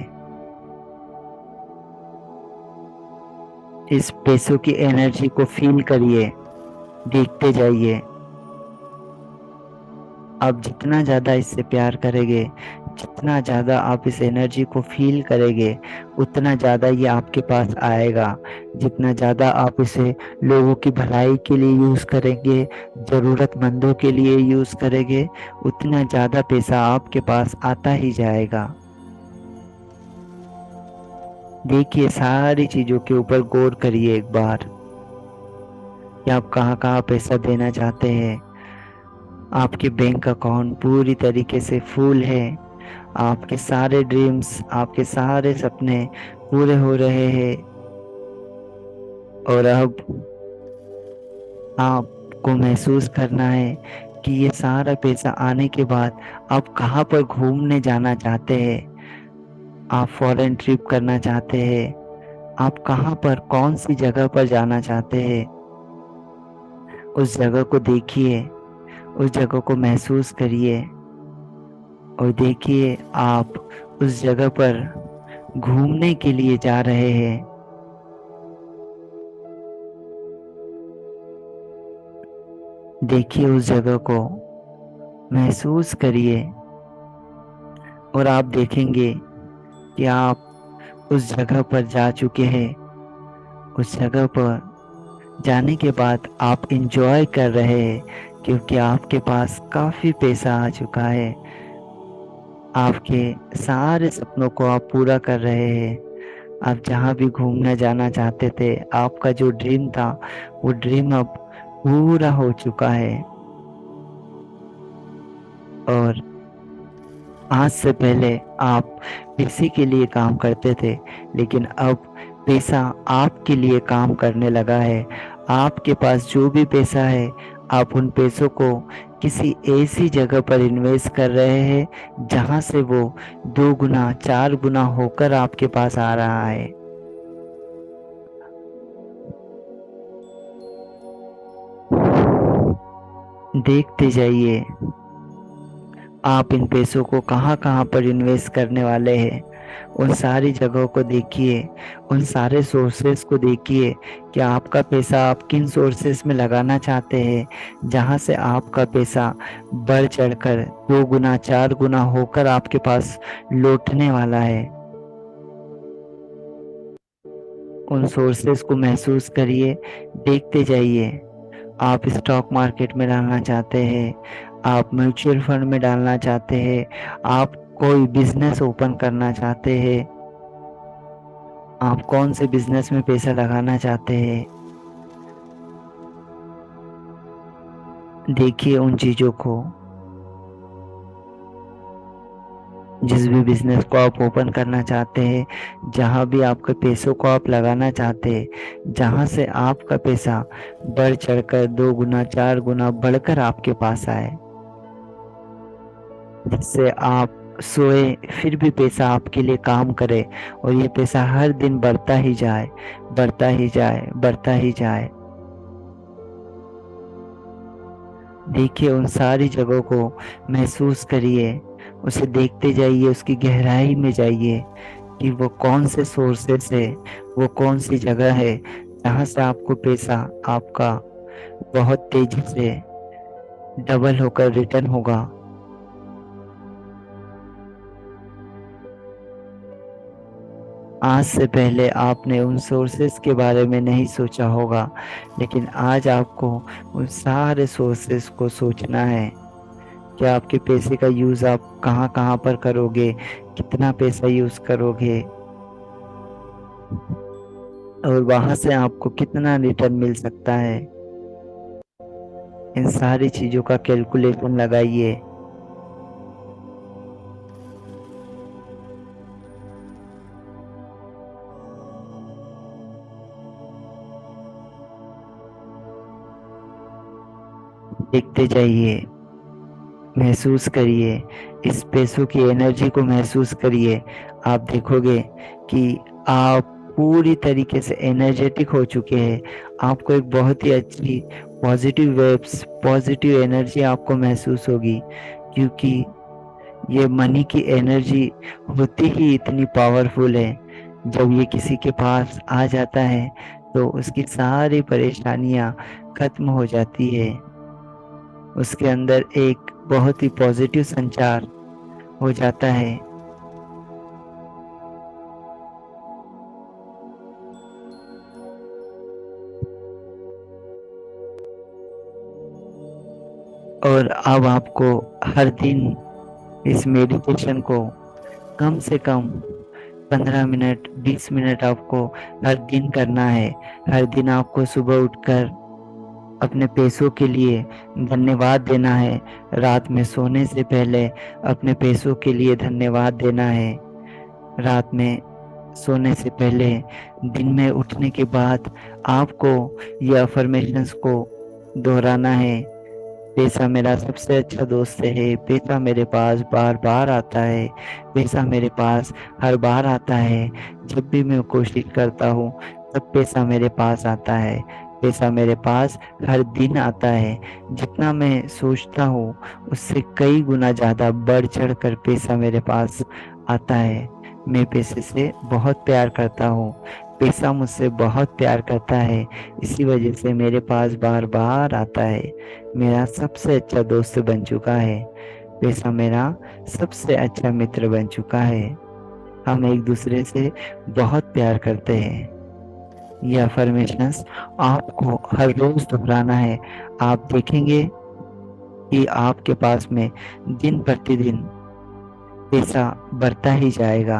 इस पैसों की एनर्जी को फील करिए, देखते जाइए। आप जितना ज़्यादा इससे प्यार करेंगे, जितना ज़्यादा आप इस एनर्जी को फील करेंगे, उतना ज़्यादा ये आपके पास आएगा। जितना ज़्यादा आप इसे लोगों की भलाई के लिए यूज़ करेंगे, ज़रूरतमंदों के लिए यूज़ करेंगे, उतना ज़्यादा पैसा आपके पास आता ही जाएगा। देखिए, सारी चीज़ों के ऊपर गौर करिए एक बार कि आप कहाँ कहाँ पैसा देना चाहते हैं। आपके बैंक अकाउंट पूरी तरीके से फुल है, आपके सारे ड्रीम्स, आपके सारे सपने पूरे हो रहे हैं, और अब आपको महसूस करना है कि ये सारा पैसा आने के बाद आप कहाँ पर घूमने जाना चाहते हैं। आप फॉरेन ट्रिप करना चाहते हैं, आप कहाँ पर कौन सी जगह पर जाना चाहते हैं, उस जगह को देखिए, उस जगह को महसूस करिए और देखिए आप उस जगह पर घूमने के लिए जा रहे हैं। देखिए उस जगह को, महसूस करिए, और आप देखेंगे कि आप उस जगह पर जा चुके हैं। उस जगह पर जाने के बाद आप इंजॉय कर रहे हैं क्योंकि आपके पास काफ़ी पैसा आ चुका है। आपके सारे सपनों को आप पूरा कर रहे हैं। आप जहाँ भी घूमने जाना चाहते थे, आपका जो ड्रीम था वो ड्रीम अब पूरा हो चुका है। और आज से पहले आप पैसे के लिए काम करते थे, लेकिन अब पैसा आपके लिए काम करने लगा है। आपके पास जो भी पैसा है, आप उन पैसों को किसी ऐसी जगह पर इन्वेस्ट कर रहे हैं जहां से वो 2 गुना 4 गुना होकर आपके पास आ रहा है। देखते जाइए आप इन पैसों को कहाँ कहाँ पर इन्वेस्ट करने वाले हैं। उन सारी जगहों को देखिए, उन सारे सोर्सेस को देखिए कि आपका पैसा आप किन सोर्सेस में लगाना चाहते हैं जहाँ से आपका पैसा बढ़ चढ़कर 2 गुना 4 गुना होकर आपके पास लौटने वाला है। उन सोर्सेस को महसूस करिए, देखते जाइए आप स्टॉक मार्केट में डालना चाहते हैं, आप म्यूचुअल फंड में डालना चाहते हैं, आप कोई बिजनेस ओपन करना चाहते हैं, आप कौन से बिजनेस में पैसा लगाना चाहते हैं, देखिए उन चीजों को। जिस भी बिजनेस को आप ओपन करना चाहते हैं, जहां भी आपके पैसों को आप लगाना चाहते हैं, जहां से आपका पैसा बढ़ चढ़कर 2 गुना 4 गुना बढ़कर आपके पास आए, जिससे आप सोए फिर भी पैसा आपके लिए काम करे और ये पैसा हर दिन बढ़ता ही जाए, बढ़ता ही जाए, बढ़ता ही जाए। देखिए उन सारी जगहों को महसूस करिए, उसे देखते जाइए, उसकी गहराई में जाइए कि वो कौन से सोर्सेस है, वो कौन सी जगह है जहाँ से आपको पैसा आपका बहुत तेजी से डबल होकर रिटर्न होगा। आज से पहले आपने उन सोर्सेस के बारे में नहीं सोचा होगा, लेकिन आज आपको उन सारे सोर्सेस को सोचना है कि आपके पैसे का यूज़ आप कहाँ कहाँ पर करोगे, कितना पैसा यूज़ करोगे और वहां से आपको कितना रिटर्न मिल सकता है। इन सारी चीजों का कैलकुलेशन लगाइए। देखते जाइए, महसूस करिए, इस पैसों की एनर्जी को महसूस करिए। आप देखोगे कि आप पूरी तरीके से एनर्जेटिक हो चुके हैं। आपको एक बहुत ही अच्छी पॉजिटिव वेब्स, पॉजिटिव एनर्जी आपको महसूस होगी, क्योंकि ये मनी की एनर्जी होती ही इतनी पावरफुल है। जब ये किसी के पास आ जाता है तो उसकी सारी परेशानियां खत्म हो जाती है। उसके अंदर एक बहुत ही पॉजिटिव संचार हो जाता है। और अब आपको हर दिन इस मेडिटेशन को कम से कम 15 मिनट 20 मिनट आपको हर दिन करना है। हर दिन आपको सुबह उठकर अपने पैसों के लिए धन्यवाद देना है। रात में सोने से पहले अपने पैसों के लिए धन्यवाद देना है। रात में सोने से पहले, दिन में उठने के बाद आपको ये अफर्मेशंस को दोहराना है। पैसा मेरा सबसे अच्छा दोस्त है, पैसा मेरे पास बार बार आता है, पैसा मेरे पास हर बार आता है। जब भी मैं कोशिश करता हूँ तब पैसा मेरे पास आता है, पैसा मेरे पास हर दिन आता है। जितना मैं सोचता हूँ उससे कई गुना ज़्यादा बढ़ चढ़ कर पैसा मेरे पास आता है। मैं पैसे से बहुत प्यार करता हूँ, पैसा मुझसे बहुत प्यार करता है, इसी वजह से मेरे पास बार बार आता है। मेरा सबसे अच्छा दोस्त बन चुका है, पैसा मेरा सबसे अच्छा मित्र बन चुका है। हम एक दूसरे से बहुत प्यार करते हैं। ये अफर्मेशंस आपको हर रोज दोहराना है। आप देखेंगे कि आपके पास में दिन प्रतिदिन पैसा बढ़ता ही जाएगा।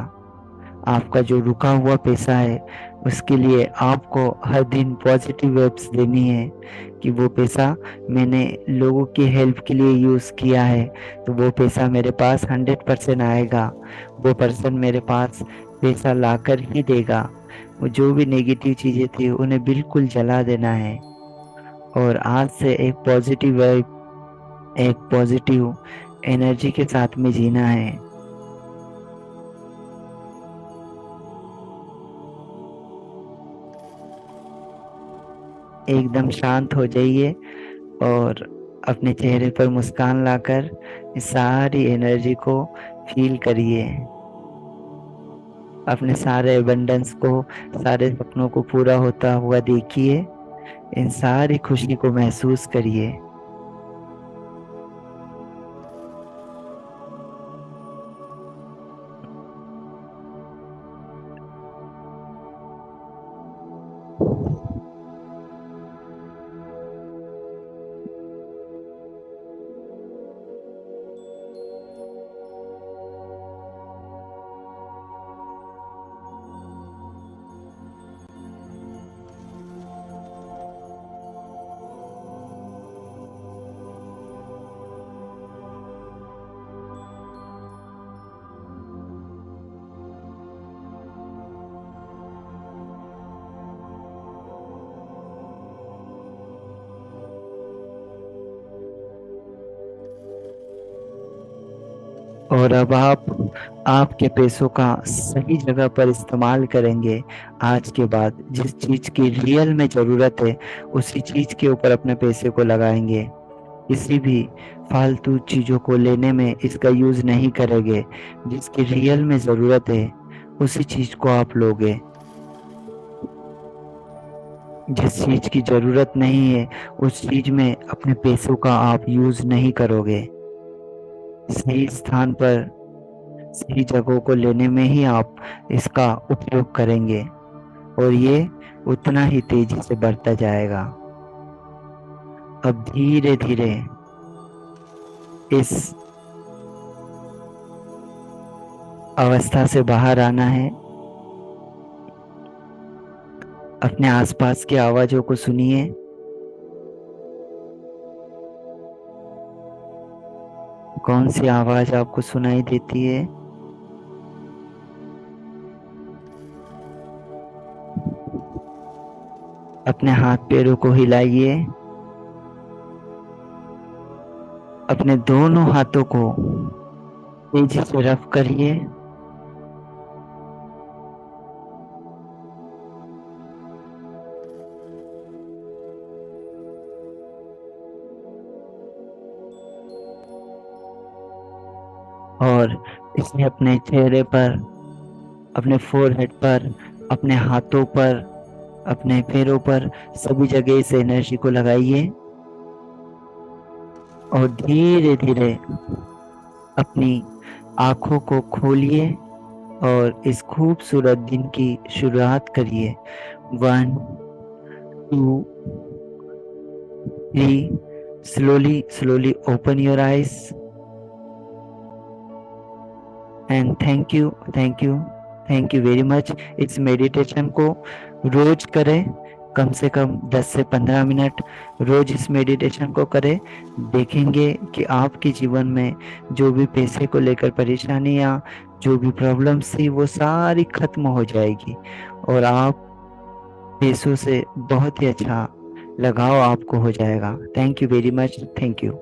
आपका जो रुका हुआ पैसा है उसके लिए आपको हर दिन पॉजिटिव वेब्स देनी है कि वो पैसा मैंने लोगों की हेल्प के लिए यूज़ किया है, तो वो पैसा मेरे पास 100% आएगा। वो पर्सन मेरे पास पैसा लाकर ही देगा। वो जो भी नेगेटिव चीज़ें थी उन्हें बिल्कुल जला देना है और आज से एक पॉजिटिव वेब, एक पॉजिटिव एनर्जी के साथ में जीना है। एकदम शांत हो जाइए और अपने चेहरे पर मुस्कान लाकर इस सारी एनर्जी को फील करिए। अपने सारे एबंडेंस को, सारे सपनों को पूरा होता हुआ देखिए। इन सारी खुशी को महसूस करिए। और अब आप आपके पैसों का सही जगह पर इस्तेमाल करेंगे। आज के बाद जिस चीज की रियल में जरूरत है उसी चीज के ऊपर अपने पैसे को लगाएंगे। किसी भी फालतू चीजों को लेने में इसका यूज नहीं करेंगे। जिसकी रियल में जरूरत है उसी चीज को आप लोगे। जिस चीज की जरूरत नहीं है उस चीज में अपने पैसों का आप यूज नहीं करोगे। सही स्थान पर सही जगहों को लेने में ही आप इसका उपयोग करेंगे और ये उतना ही तेजी से बढ़ता जाएगा। अब धीरे धीरे इस अवस्था से बाहर आना है। अपने आसपास की आवाजों को सुनिए। कौन सी आवाज आपको सुनाई देती है? अपने हाथ पैरों को हिलाइए। अपने दोनों हाथों को तेजी से रफ करिए। और इसे अपने चेहरे पर, अपने फोरहेड पर, अपने हाथों पर, अपने पैरों पर, सभी जगह इस एनर्जी को लगाइए और धीरे धीरे अपनी आंखों को खोलिए और इस खूबसूरत दिन की शुरुआत करिए। 1 2 3 slowly open your eyes and thank you very much. इस मेडिटेशन को रोज करें, कम से कम 10 से 15 मिनट रोज इस मेडिटेशन को करें। देखेंगे कि आपके जीवन में जो भी पैसे को लेकर परेशानी या जो भी प्रॉब्लम्स थी वो सारी खत्म हो जाएगी और आप पैसों से बहुत ही अच्छा लगाव आपको हो जाएगा। Thank you very much. Thank you.